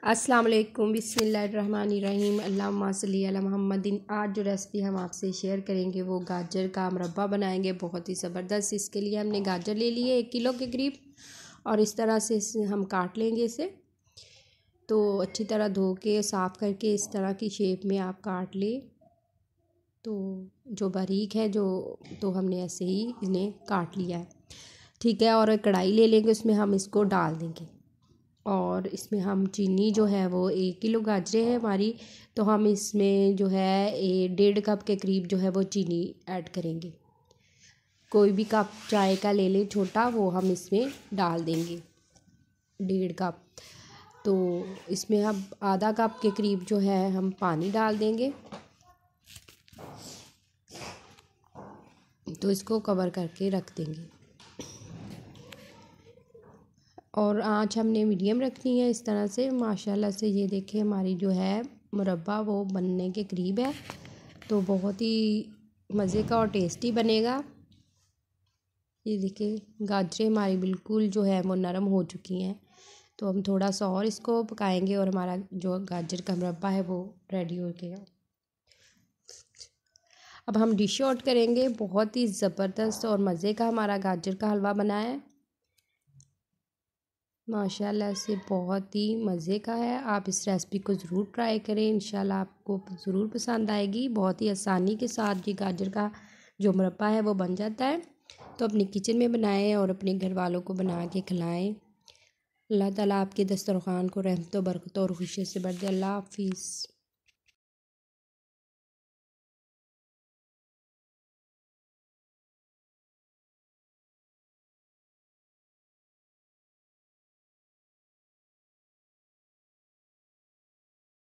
अस्सलाम वालेकुम बिस्मिल्लाहिर्रहमानिर्रहीम अल्लाहुम्मा सल्ली अला मुहम्मदिन। आज जो रेसिपी हम आपसे शेयर करेंगे वो गाजर का मुरब्बा बनाएंगे, बहुत ही ज़बरदस्त। इसके लिए हमने गाजर ले लिए 1 किलो के करीब और इस तरह से हम काट लेंगे इसे। तो अच्छी तरह धो के साफ़ करके इस तरह की शेप में आप काट लें। तो जो बारीक है तो हमने ऐसे ही इन्हें काट लिया है, ठीक है। और कढ़ाई ले लेंगे, उसमें हम इसको डाल देंगे और इसमें हम चीनी जो है वो 1 किलो गाजरें हैं हमारी, तो हम इसमें जो है 1.5 कप के करीब जो है वो चीनी ऐड करेंगे। कोई भी कप चाय का ले लें छोटा, वो हम इसमें डाल देंगे 1.5 कप। तो इसमें हम आधा कप के करीब जो है हम पानी डाल देंगे। तो इसको कवर करके रख देंगे और आँच हमने मीडियम रखनी है इस तरह से। माशाल्लाह से ये देखिए हमारी जो है मुरब्बा वो बनने के करीब है, तो बहुत ही मज़े का और टेस्टी बनेगा। ये देखिए गाजरें हमारी बिल्कुल जो है वो नरम हो चुकी हैं, तो हम थोड़ा सा और इसको पकाएंगे और हमारा जो गाजर का मुरब्बा है वो रेडी हो गया। अब हम डिश आउट करेंगे। बहुत ही ज़बरदस्त और मज़े का हमारा गाजर का हलवा बना है, माशाल्लाह से बहुत ही मज़े का है। आप इस रेसिपी को ज़रूर ट्राई करें, इंशाल्लाह आपको ज़रूर पसंद आएगी। बहुत ही आसानी के साथ ये गाजर का जो मुरब्बा है वो बन जाता है। तो अपने किचन में बनाएं और अपने घर वालों को बना के खिलाएं। अल्लाह ताला आपके दस्तरख़्वान को रहमत व बरकत और खुशी से भर दे। अल्लाह हाफ़िज़।